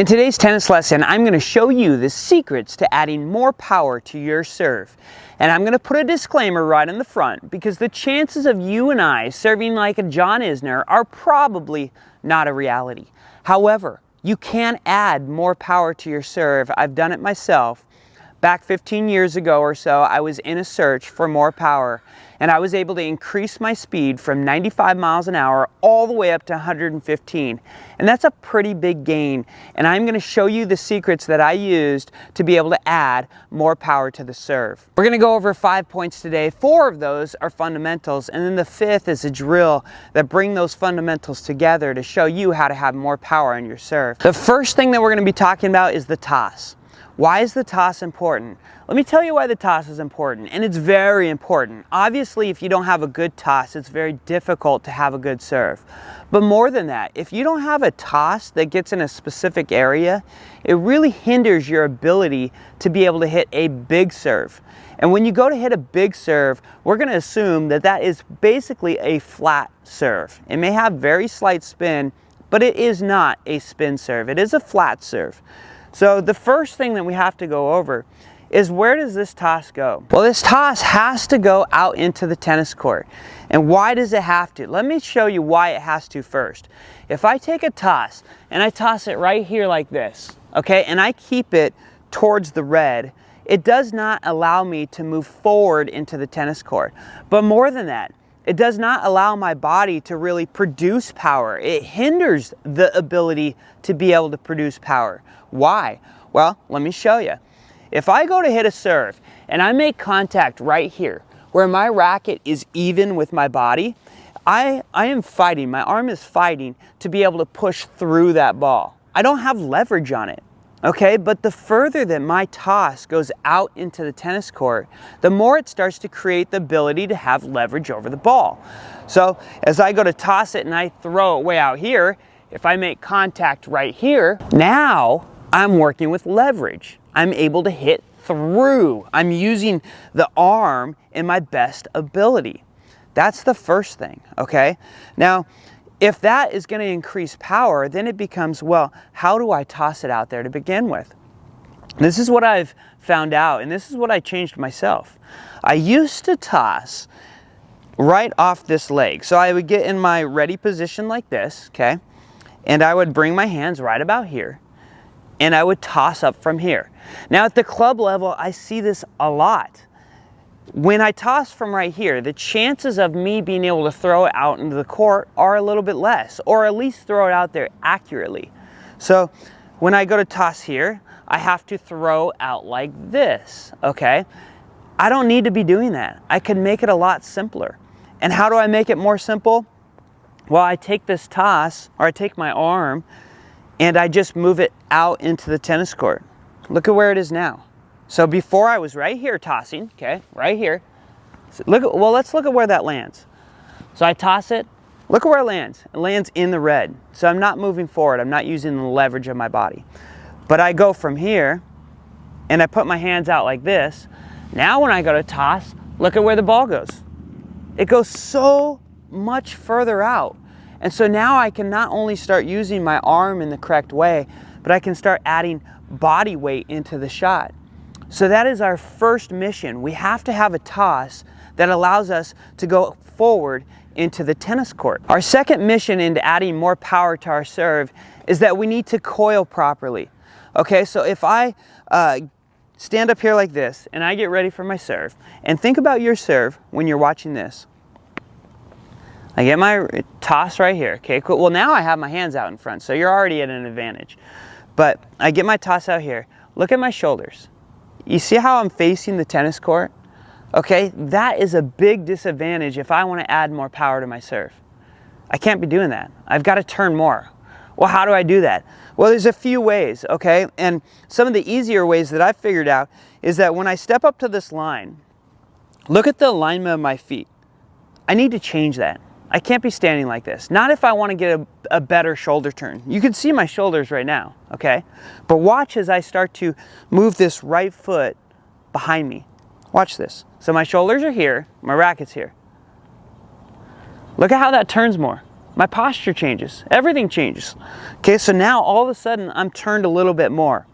In today's tennis lesson, I'm going to show you the secrets to adding more power to your serve. And I'm going to put a disclaimer right in the front because the chances of you and I serving like a John Isner are probably not a reality. However, you can add more power to your serve. I've done it myself. Back 15 years ago or so, I was in a search for more power, and I was able to increase my speed from 95 miles an hour all the way up to 115. And that's a pretty big gain. And I'm going to show you the secrets that I used to be able to add more power to the serve. We're going to go over 5 points today. 4 of those are fundamentals, and then the 5th is a drill that bring those fundamentals together to show you how to have more power on your serve. The first thing that we're going to be talking about is the toss. Why is the toss important? Let me tell you why the toss is important, and it's very important. Obviously, if you don't have a good toss, it's very difficult to have a good serve. But more than that, if you don't have a toss that gets in a specific area, it really hinders your ability to be able to hit a big serve. And when you go to hit a big serve, we're going to assume that that is basically a flat serve. It may have very slight spin, but it is not a spin serve. It is a flat serve. So the first thing that we have to go over is, where does this toss go? Well, this toss has to go out into the tennis court. And why does it have to? Let me show you why it has to first. If I take a toss and I toss it right here like this, okay, and I keep it towards the red, it does not allow me to move forward into the tennis court. But more than that, it does not allow my body to really produce power. It hinders the ability to be able to produce power. Why? Well, let me show you. If I go to hit a serve and I make contact right here where my racket is even with my body, I am fighting, my arm is fighting to be able to push through that ball. I don't have leverage on it. Okay, but the further that my toss goes out into the tennis court, the more it starts to create the ability to have leverage over the ball. So as I go to toss it and I throw it way out here, if I make contact right here, now I'm working with leverage. I'm able to hit through. I'm using the arm in my best ability. That's the first thing, okay? Now, if that is going to increase power, then it becomes, well, how do I toss it out there to begin with? This is what I've found out, and this is what I changed myself. I used to toss right off this leg. So I would get in my ready position like this, okay? And I would bring my hands right about here, and I would toss up from here. Now at the club level, I see this a lot. When I toss from right here, the chances of me being able to throw it out into the court are a little bit less, or at least throw it out there accurately. So when I go to toss here, I have to throw out like this, okay? I don't need to be doing that. I could make it a lot simpler. And how do I make it more simple? Well, I take this toss, or I take my arm, and I just move it out into the tennis court. Look at where it is now. So before I was right here tossing, okay, right here. So let's look at where that lands. So I toss it, look at where it lands. It lands in the red. So I'm not moving forward. I'm not using the leverage of my body. But I go from here, and I put my hands out like this. Now when I go to toss, look at where the ball goes. It goes so much further out. And so now I can not only start using my arm in the correct way, but I can start adding body weight into the shot. So that is our first mission. We have to have a toss that allows us to go forward into the tennis court. Our second mission into adding more power to our serve is that we need to coil properly. Okay, so if I stand up here like this and I get ready for my serve, and think about your serve when you're watching this. I get my toss right here. Okay, cool. Well, now I have my hands out in front, so you're already at an advantage. But I get my toss out here. Look at my shoulders. You see how I'm facing the tennis court? Okay, that is a big disadvantage if I want to add more power to my serve. I can't be doing that. I've got to turn more. Well, how do I do that? Well, there's a few ways, okay? And some of the easier ways that I've figured out is that when I step up to this line, look at the alignment of my feet. I need to change that. I can't be standing like this. Not if I want to get a better shoulder turn. You can see my shoulders right now, okay? But watch as I start to move this right foot behind me. Watch this. So my shoulders are here, my racket's here. Look at how that turns more. my posture changes, everything changes. Okay, so now all of a sudden I'm turned a little bit more.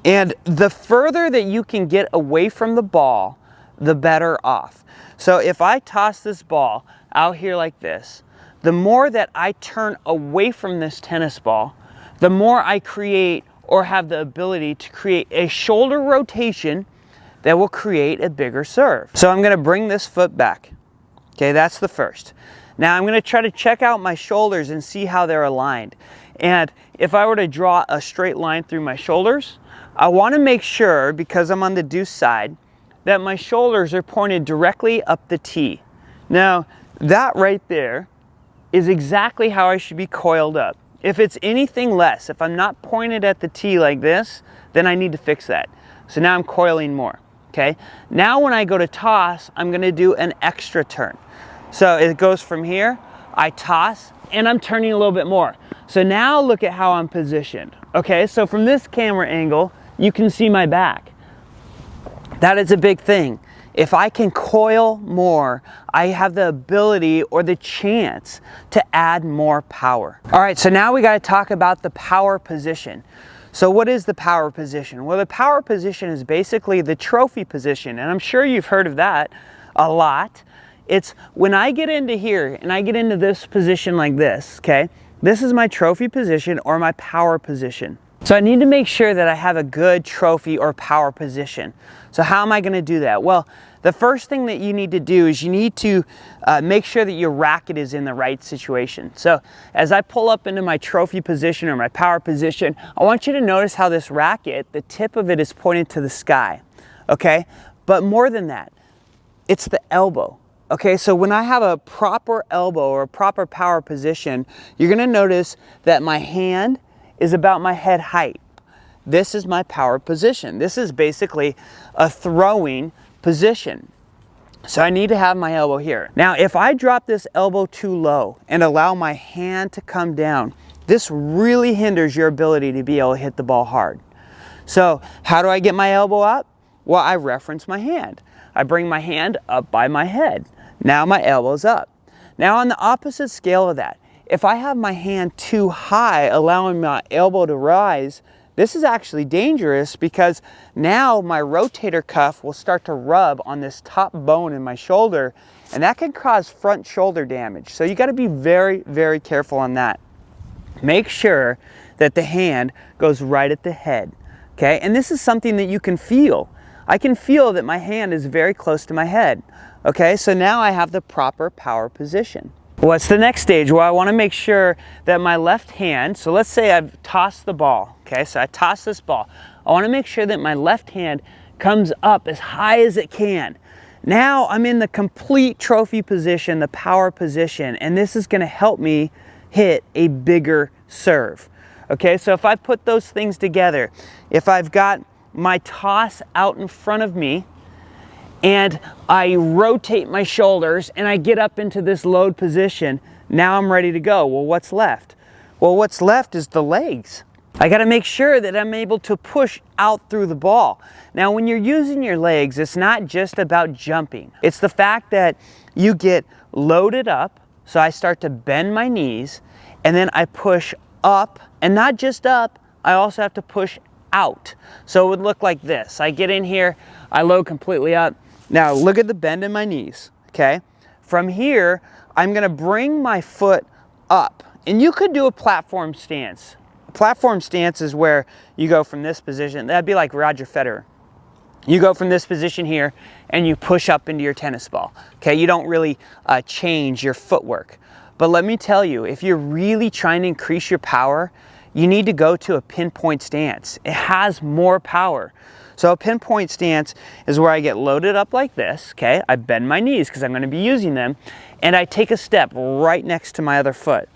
And the further that you can get away from the ball, the better off. So if I toss this ball out here like this, the more that I turn away from this tennis ball, the more I create or have the ability to create a shoulder rotation that will create a bigger serve. So I'm gonna bring this foot back. Okay, that's the first. Now I'm gonna try to check out my shoulders and see how they're aligned. And if I were to draw a straight line through my shoulders, I wanna make sure, because I'm on the deuce side, that my shoulders are pointed directly up the tee. Now, that right there is exactly how I should be coiled up. If it's anything less, if I'm not pointed at the tee like this, then I need to fix that. So now I'm coiling more, okay? Now when I go to toss, I'm gonna do an extra turn. So it goes from here, I toss, and I'm turning a little bit more. So now look at how I'm positioned, okay? So from this camera angle, you can see my back. That is a big thing. If I can coil more, I have the ability or the chance to add more power. All right, so now we gotta talk about the power position. So what is the power position? Well, the power position is basically the trophy position, and I'm sure you've heard of that a lot. It's when I get into here and I get into this position like this, okay? This is my trophy position or my power position. So I need to make sure that I have a good trophy or power position. So how am I gonna do that? Well, the first thing that you need to do is you need to make sure that your racket is in the right situation. So as I pull up into my trophy position or my power position, I want you to notice how this racket, the tip of it is pointed to the sky, okay? But more than that, it's the elbow. Okay, so when I have a proper elbow or a proper power position, you're gonna notice that my hand is about my head height. This is my power position. This is basically a throwing position. So I need to have my elbow here. Now, if I drop this elbow too low and allow my hand to come down, this really hinders your ability to be able to hit the ball hard. So how do I get my elbow up? Well, I reference my hand. I bring my hand up by my head. Now my elbow's up. Now on the opposite scale of that, if I have my hand too high, allowing my elbow to rise, this is actually dangerous because now my rotator cuff will start to rub on this top bone in my shoulder, and that can cause front shoulder damage. So you gotta be very, very careful on that. Make sure that the hand goes right at the head, okay? And this is something that you can feel. I can feel that my hand is very close to my head. Okay, so now I have the proper power position. What's the next stage? Well, I want to make sure that my left hand, so let's say I've tossed the ball, okay, so I toss this ball. I want to make sure that my left hand comes up as high as it can. Now I'm in the complete trophy position, the power position, and this is going to help me hit a bigger serve. Okay, so if I put those things together, if I've got my toss out in front of me, and I rotate my shoulders and I get up into this load position, now I'm ready to go. Well, what's left? Well, what's left is the legs. I gotta make sure that I'm able to push out through the ball. Now, when you're using your legs, it's not just about jumping. It's the fact that you get loaded up, so I start to bend my knees, and then I push up, and not just up, I also have to push out. So it would look like this. I get in here, I load completely up. Now look at the bend in my knees, okay? From here, I'm gonna bring my foot up. And you could do a platform stance. A platform stance is where you go from this position. That'd be like Roger Federer. You go from this position here and you push up into your tennis ball, okay? You don't really change your footwork. But let me tell you, if you're really trying to increase your power, you need to go to a pinpoint stance. It has more power. So a pinpoint stance is where I get loaded up like this, okay? I bend my knees because I'm gonna be using them, and I take a step right next to my other foot.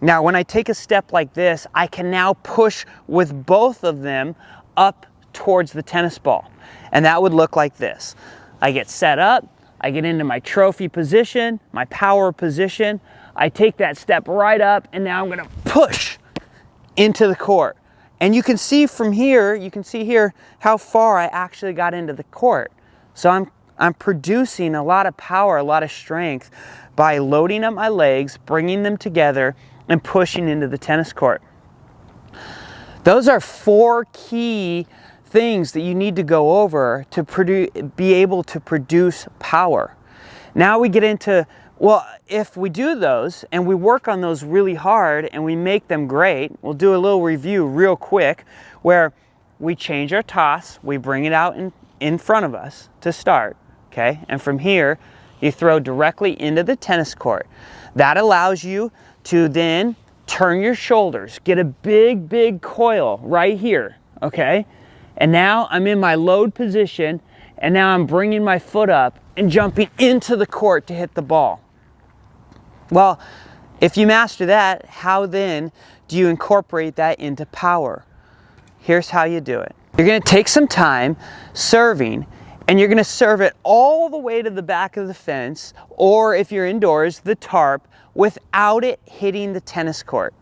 Now, when I take a step like this, I can now push with both of them up towards the tennis ball. And that would look like this. I get set up, I get into my trophy position, my power position, I take that step right up, and now I'm gonna push into the court. And you can see from here, you can see here how far I actually got into the court. So I'm producing a lot of power, a lot of strength by loading up my legs, bringing them together, and pushing into the tennis court. Those are 4 key things that you need to go over to be able to produce power. Now we get into, well, if we do those and we work on those really hard and we make them great, we'll do a little review real quick where we change our toss, we bring it out in front of us to start, okay? And from here, you throw directly into the tennis court. That allows you to then turn your shoulders, get a big coil right here, okay? And now I'm in my load position, and now I'm bringing my foot up and jumping into the court to hit the ball. Well, if you master that, how then do you incorporate that into power? Here's how you do it. You're going to take some time serving, and you're going to serve it all the way to the back of the fence, or if you're indoors, the tarp, without it hitting the tennis court.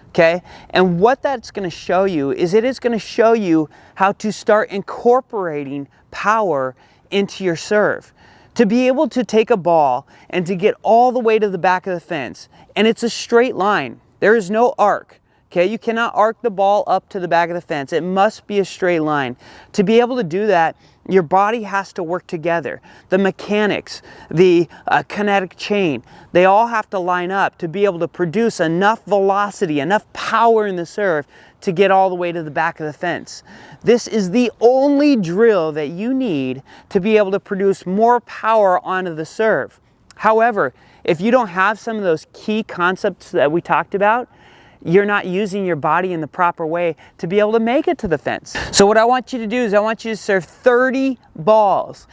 Okay? And what that's going to show you is it is going to show you how to start incorporating power into your serve. To be able to take a ball and to get all the way to the back of the fence, and it's a straight line. There is no arc. Okay, you cannot arc the ball up to the back of the fence. It must be a straight line. To be able to do that, your body has to work together. The mechanics, the kinetic chain, they all have to line up to be able to produce enough velocity, enough power in the serve to get all the way to the back of the fence. This is the only drill that you need to be able to produce more power onto the serve. However, if you don't have some of those key concepts that we talked about, you're not using your body in the proper way to be able to make it to the fence. So what I want you to do is I want you to serve 30 balls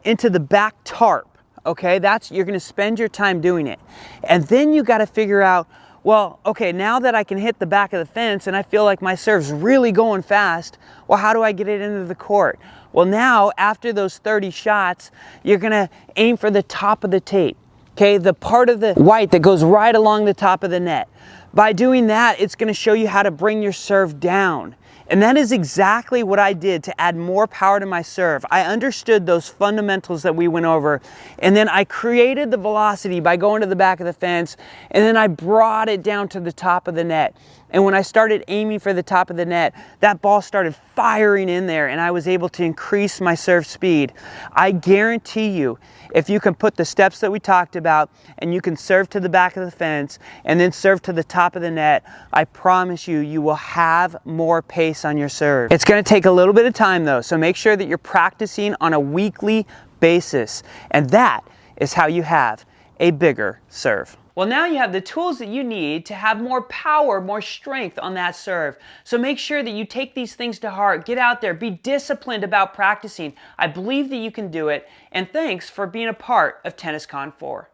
into the back tarp, okay? You're gonna spend your time doing it. And then you gotta figure out, well, okay, now that I can hit the back of the fence and I feel like my serve's really going fast, well, how do I get it into the court? Well, now, after those 30 shots, you're gonna aim for the top of the tape. Okay, the part of the white that goes right along the top of the net. By doing that, it's going to show you how to bring your serve down. And that is exactly what I did to add more power to my serve. I understood those fundamentals that we went over, and then I created the velocity by going to the back of the fence, and then I brought it down to the top of the net. And when I started aiming for the top of the net, that ball started firing in there, and I was able to increase my serve speed. I guarantee you, if you can put the steps that we talked about, and you can serve to the back of the fence, and then serve to the top of the net, I promise you, you will have more pace on your serve. It's going to take a little bit of time though, so make sure that you're practicing on a weekly basis, and that is how you have a bigger serve. Well, now you have the tools that you need to have more power, more strength on that serve. So make sure that you take these things to heart. Get out there. Be disciplined about practicing. I believe that you can do it. And thanks for being a part of TennisCon 4.